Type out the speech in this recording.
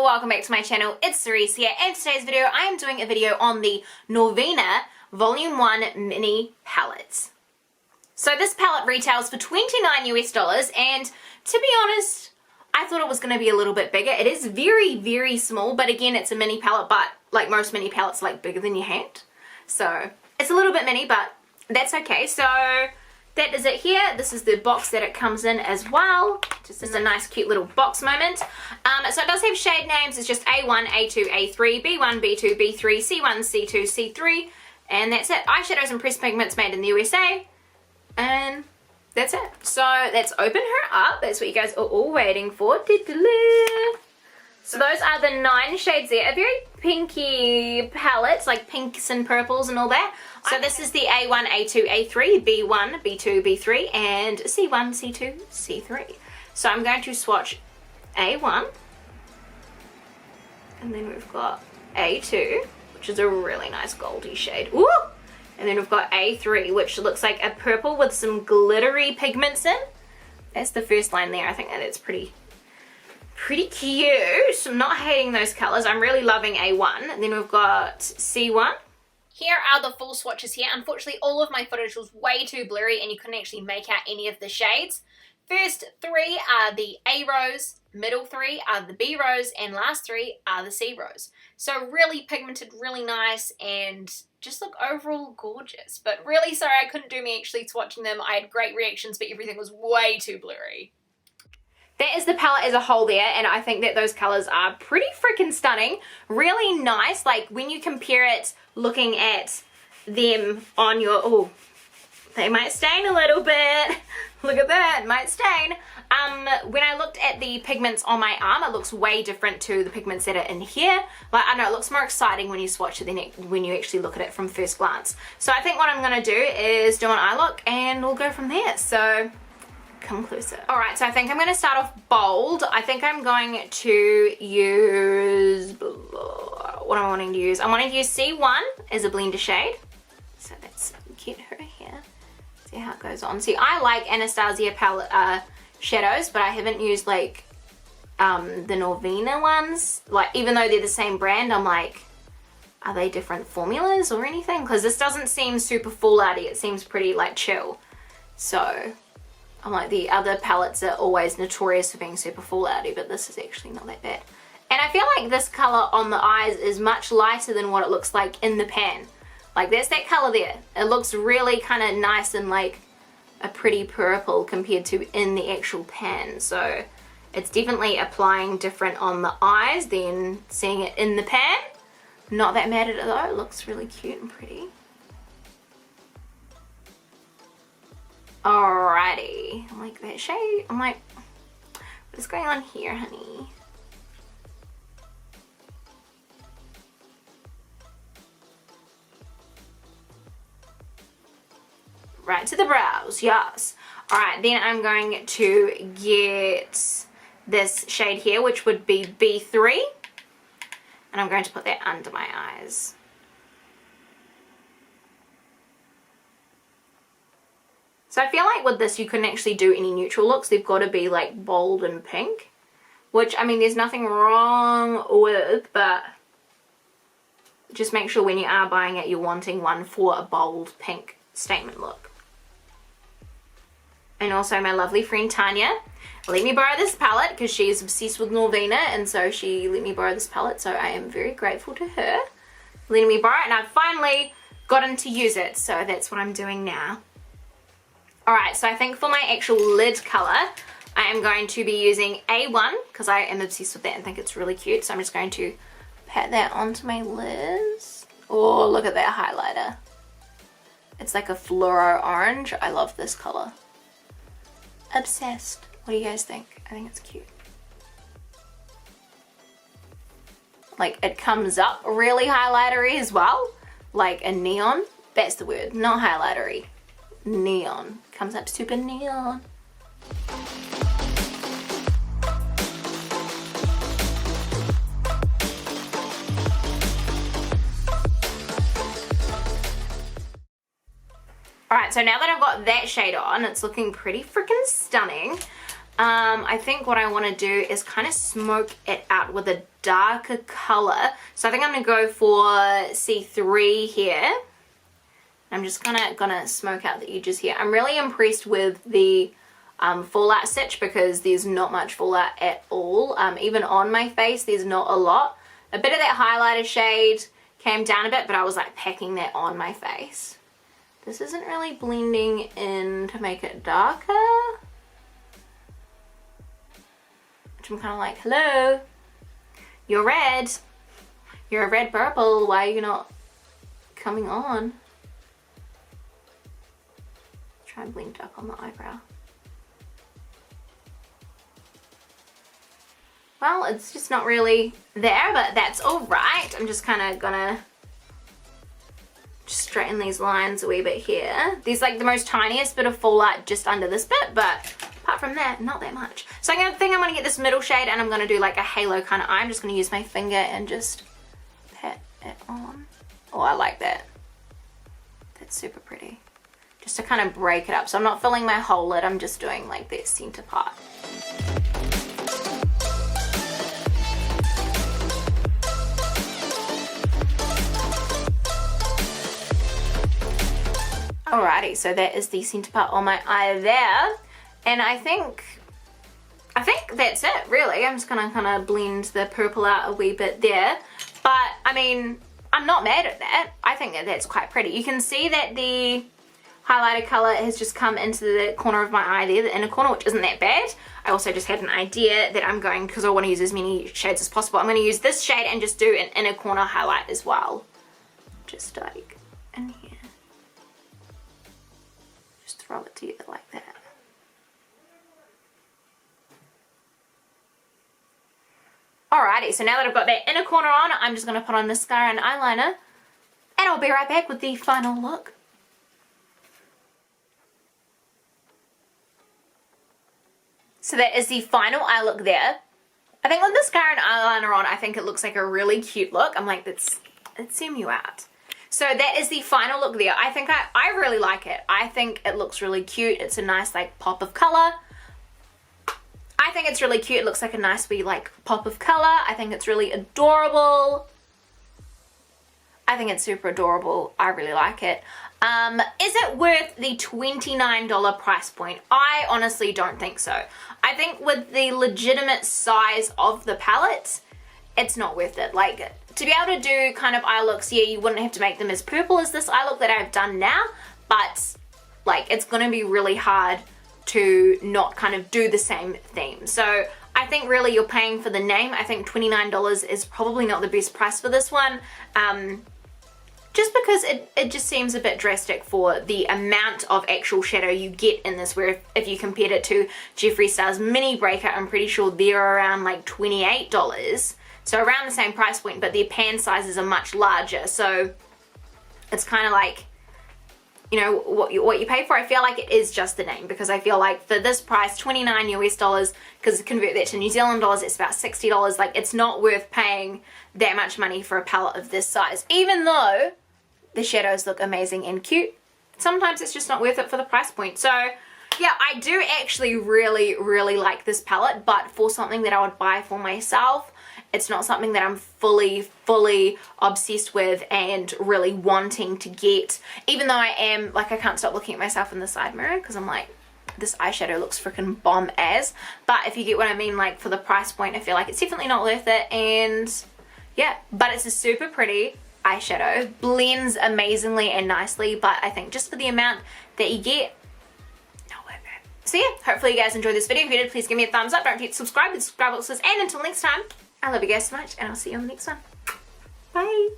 Hello, welcome back to my channel. It's Cerise here, and today's video I am doing a video on the Norvina Volume 1 mini palettes. So this palette retails for $29 US, and to be honest, I thought it was going to be a little bit bigger. It is very, very small, but again, it's a mini palette, but like most mini palettes, like bigger than your hand. So it's a little bit mini, but that's okay. So that is it here. This is the box that it comes in as well. Just a nice cute little box moment. So it does have shade names. It's just A1, A2, A3, B1, B2, B3, C1, C2, C3, and that's it. Eyeshadows and pressed pigments made in the USA, and that's it. So let's open her up. That's what you guys are all waiting for. So those are the 9 shades there. A very pinky palette, like pinks and purples and all that. So this is the A1, A2, A3, B1, B2, B3, and C1, C2, C3. So I'm going to swatch A1, and then we've got A2, which is a really nice goldy shade. Ooh! And then we've got A3, which looks like a purple with some glittery pigments in. That's the first line there. I think that it's pretty cute. I'm not hating those colors. I'm really loving A1. And then we've got C1. Here are the full swatches here. Unfortunately, all of my footage was way too blurry and you couldn't actually make out any of the shades. First 3 are the A rose, middle 3 are the B rose, and last 3 are the C rose. So really pigmented, really nice, and just look overall gorgeous. But really sorry I couldn't do me actually swatching them. I had great reactions, but everything was way too blurry. That is the palette as a whole there, and I think that those colors are pretty freaking stunning. Really nice, like when you compare it looking at them on your, oh, they might stain a little bit. Look at that, might stain. When I looked at the pigments on my arm, it looks way different to the pigments that are in here. Like, I don't know, it looks more exciting when you swatch it than when you actually look at it from first glance. So I think what I'm gonna do is do an eye look and we'll go from there. So come closer. Alright, so I think I'm going to start off bold. I think I'm going to use, what am I wanting to use? I'm wanting to use C1 as a blender shade. So let's get her here. See how it goes on. See, I like Anastasia palette shadows, but I haven't used like the Norvina ones. Like, even though they're the same brand, I'm like, are they different formulas or anything? Because this doesn't seem super fallouty. It seems pretty like chill. So I'm like, the other palettes are always notorious for being super fallouty, but this is actually not that bad. And I feel like this color on the eyes is much lighter than what it looks like in the pan. Like, that's that color there. It looks really kind of nice and like a pretty purple compared to in the actual pan. So it's definitely applying different on the eyes than seeing it in the pan. Not that mad at it though. It looks really cute and pretty. Alrighty, I like that shade. I'm like, what is going on here, honey? Right to the brows, yes. Alright, then I'm going to get this shade here, which would be B3. And I'm going to put that under my eyes. So I feel like with this you couldn't actually do any neutral looks. They've got to be like bold and pink. Which, I mean, there's nothing wrong with, but just make sure when you are buying it you're wanting one for a bold pink statement look. And also my lovely friend Tanya let me borrow this palette because she is obsessed with Norvina, and so she let me borrow this palette, so I am very grateful to her letting me borrow it, and I've finally gotten to use it, so that's what I'm doing now. Alright, so I think for my actual lid color, I am going to be using A1 because I am obsessed with that and think it's really cute. So I'm just going to pat that onto my lids. Oh, look at that highlighter. It's like a fluoro orange. I love this color. Obsessed. What do you guys think? I think it's cute. Like, it comes up really highlightery as well. Like a neon. That's the word. Not highlightery. Neon. Comes up super neon. Alright, so now that I've got that shade on, it's looking pretty freaking stunning. I think what I want to do is kind of smoke it out with a darker color. So I think I'm going to go for C3 here. I'm just gonna smoke out the edges here. I'm really impressed with the fallout stitch because there's not much fallout at all. Even on my face, there's not a lot. A bit of that highlighter shade came down a bit, but I was like packing that on my face. This isn't really blending in to make it darker. Which I'm kind of like, hello, you're red. You're a red purple. Why are you not coming on? Try and blend up on the eyebrow. Well, it's just not really there, but that's all right. I'm just kind of gonna just straighten these lines a wee bit here. There's like the most tiniest bit of fallout just under this bit, but apart from that, not that much. So I'm gonna get this middle shade and I'm gonna do like a halo kind of eye. I'm just gonna use my finger and just pat it on. Oh, I like that. That's super pretty. Just to kind of break it up. So I'm not filling my whole lid, I'm just doing like that center part. Alrighty, so that is the center part on my eye there. And I think that's it, really. I'm just gonna kind of blend the purple out a wee bit there. But, I mean, I'm not mad at that. I think that that's quite pretty. You can see that the highlighter color has just come into the corner of my eye there, the inner corner, which isn't that bad. I also just had an idea that I'm going, because I want to use as many shades as possible, I'm going to use this shade and just do an inner corner highlight as well. Just like in here. Just throw it together like that. Alrighty, so now that I've got that inner corner on, I'm just going to put on mascara and eyeliner, and I'll be right back with the final look. So that is the final eye look there. I think with mascara and eyeliner on, I think it looks like a really cute look. I'm like, let's zoom you out. So that is the final look there. I think I really like it. I think it looks really cute. It's a nice like pop of color. I think it's really cute. It looks like a nice wee like pop of color. I think it's really adorable. I think it's super adorable. I really like it. Is it worth the $29 price point? I honestly don't think so. I think with the legitimate size of the palette, it's not worth it. Like, to be able to do kind of eye looks, yeah, you wouldn't have to make them as purple as this eye look that I've done now, but like, it's gonna be really hard to not kind of do the same theme. So I think really you're paying for the name. I think $29 is probably not the best price for this one. Just because it just seems a bit drastic for the amount of actual shadow you get in this, where if you compared it to Jeffree Star's mini breaker, I'm pretty sure they're around like $28. So around the same price point, but their pan sizes are much larger. So it's kind of like, you know, what you pay for. I feel like it is just the name, because I feel like for this price, $29 US, because convert that to New Zealand dollars, it's about $60. Like, it's not worth paying that much money for a palette of this size. Even though the shadows look amazing and cute, sometimes it's just not worth it for the price point. So yeah, I do actually really, really like this palette, but for something that I would buy for myself, it's not something that I'm fully obsessed with and really wanting to get. Even though I am, like, I can't stop looking at myself in the side mirror because I'm like, this eyeshadow looks freaking bomb as. But if you get what I mean, like, for the price point, I feel like it's definitely not worth it. And yeah, but it's a super pretty eyeshadow, blends amazingly and nicely, but I think just for the amount that you get, not worth it. So yeah, hopefully you guys enjoyed this video. If you did, please give me a thumbs up. Don't forget to subscribe with the subscribe boxes, and until next time, I love you guys so much, and I'll see you on the next one. Bye.